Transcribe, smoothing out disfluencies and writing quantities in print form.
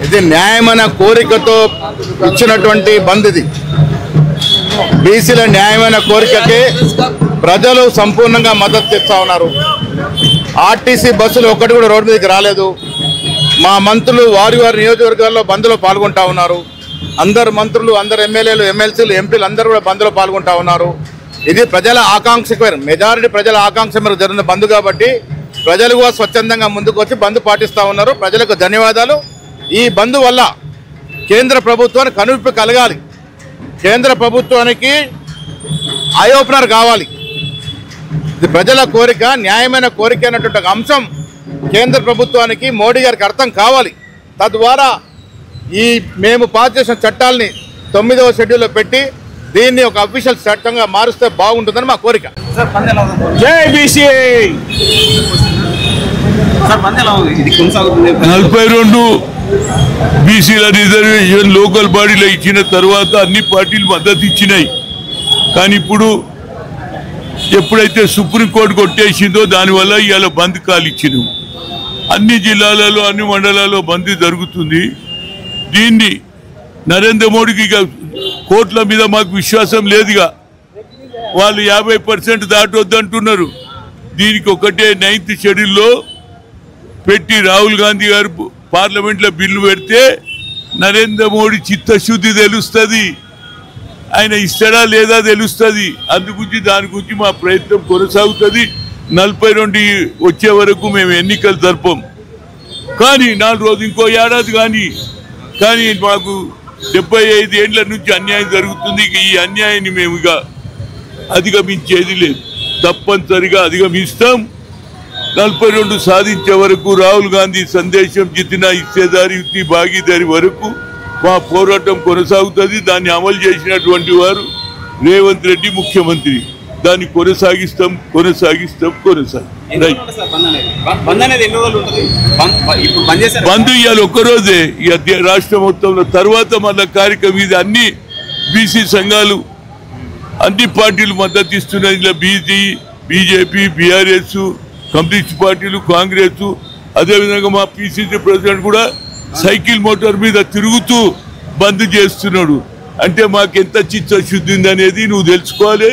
ఇది న్యాయమైన కోరికతో ఇచ్చినటువంటి బంద్. ఇది బీసీల న్యాయమైన కోరికకి ప్రజలు సంపూర్ణంగా మద్దతు ఇస్తా ఉన్నారు. ఆర్టీసీ బస్సులు ఒక్కటి కూడా రోడ్డు మీదకి రాలేదు. మా మంత్రులు వారి నియోజకవర్గాల్లో బంద్లో పాల్గొంటా ఉన్నారు. అందరు మంత్రులు, అందరు ఎమ్మెల్యేలు, ఎమ్మెల్సీలు, ఎంపీలు అందరూ కూడా బంద్లో పాల్గొంటా ఉన్నారు. ఇది ప్రజల ఆకాంక్షకు మెజారిటీ ప్రజల ఆకాంక్ష మేరకు జరిగిన బంద్ కాబట్టి ప్రజలు కూడా స్వచ్ఛందంగా ముందుకు వచ్చి బంద్ పాటిస్తూ ఉన్నారు. ప్రజలకు ధన్యవాదాలు. ఈ బంద్ వల్ల కేంద్ర ప్రభుత్వానికి కనువిప్పు కలగాలి. కేంద్ర ప్రభుత్వానికి ఐ ఓపెనర్ కావాలి. ఇది ప్రజల కోరిక, న్యాయమైన కోరిక అనేటువంటి అంశం కేంద్ర ప్రభుత్వానికి, మోడీ గారికి అర్థం కావాలి. తద్వారా ఈ మేము పాస్ చేసిన చట్టాలని 9వ షెడ్యూల్లో పెట్టి దీన్ని ఒక అఫీషియల్ చట్టంగా మారుస్తే బాగుంటుందని మా కోరిక. జై బీసీ. 42 బీసీల రిజర్వేషన్ లోకల్ బాడీలో ఇచ్చిన తర్వాత అన్ని పార్టీలు మద్దతు ఇచ్చినాయి. కానీ ఇప్పుడు ఎప్పుడైతే సుప్రీంకోర్టు కొట్టేసిందో దానివల్ల ఇవాళ బంద్ కాల్ ఇచ్చినాం. అన్ని జిల్లాలలో, అన్ని మండలాల్లో బంద్ జరుగుతుంది. దీన్ని నరేంద్ర మోడీకి ఇక కోర్టుల మీద మాకు విశ్వాసం లేదుగా. వాళ్ళు 50% దాటొద్దంటున్నారు. దీనికి ఒకటే 9th షెడ్యూల్లో పెట్టి రాహుల్ గాంధీ గారు పార్లమెంట్లో బిల్లు పెడితే నరేంద్ర మోడీ చిత్తశుద్ధి తెలుస్తుంది. ఆయన ఇస్తాడా లేదా తెలుస్తుంది. అందుగురించి దాని గురించి మా ప్రయత్నం కొనసాగుతుంది. 42 వచ్చే వరకు మేము ఎన్నికలు జరపం. కానీ 4 రోజులు ఇంకో ఏడాది కానీ మాకు 75 ఏళ్ల నుంచి అన్యాయం జరుగుతుంది. ఈ అన్యాయాన్ని మేము ఇక అధిగమించేది లేదు. తప్పనిసరిగా అధిగమిస్తాం. 42 సాధించే వరకు రాహుల్ గాంధీ సందేశం జితినా ఇచ్చేదారి యుక్తి భాగీదారి వరకు మా పోరాటం కొనసాగుతుంది. దాన్ని అమలు చేసినటువంటి వారు రేవంత్ రెడ్డి ముఖ్యమంత్రి. దాన్ని కొనసాగిస్తాం. బంద్ ఇవ్వాలి ఒక్కరోజే రాష్ట్ర మొత్తంలో. తర్వాత మళ్ళా కార్యక్రమం ఇది అన్ని బీసీ సంఘాలు, అన్ని పార్టీలు మద్దతు ఇస్తున్నాయి. ఇలా బీజేపీ, బీఆర్ఎస్, కమ్యూనిస్ట్ పార్టీలు, కాంగ్రెస్, అదేవిధంగా మా పిసిసి ప్రెసిడెంట్ కూడా సైకిల్ మోటార్ మీద తిరుగుతూ బంద్ చేస్తున్నాడు. అంటే మాకెంత చిత్తశుద్ధి ఉంది అనేది నువ్వు తెలుసుకోవాలి.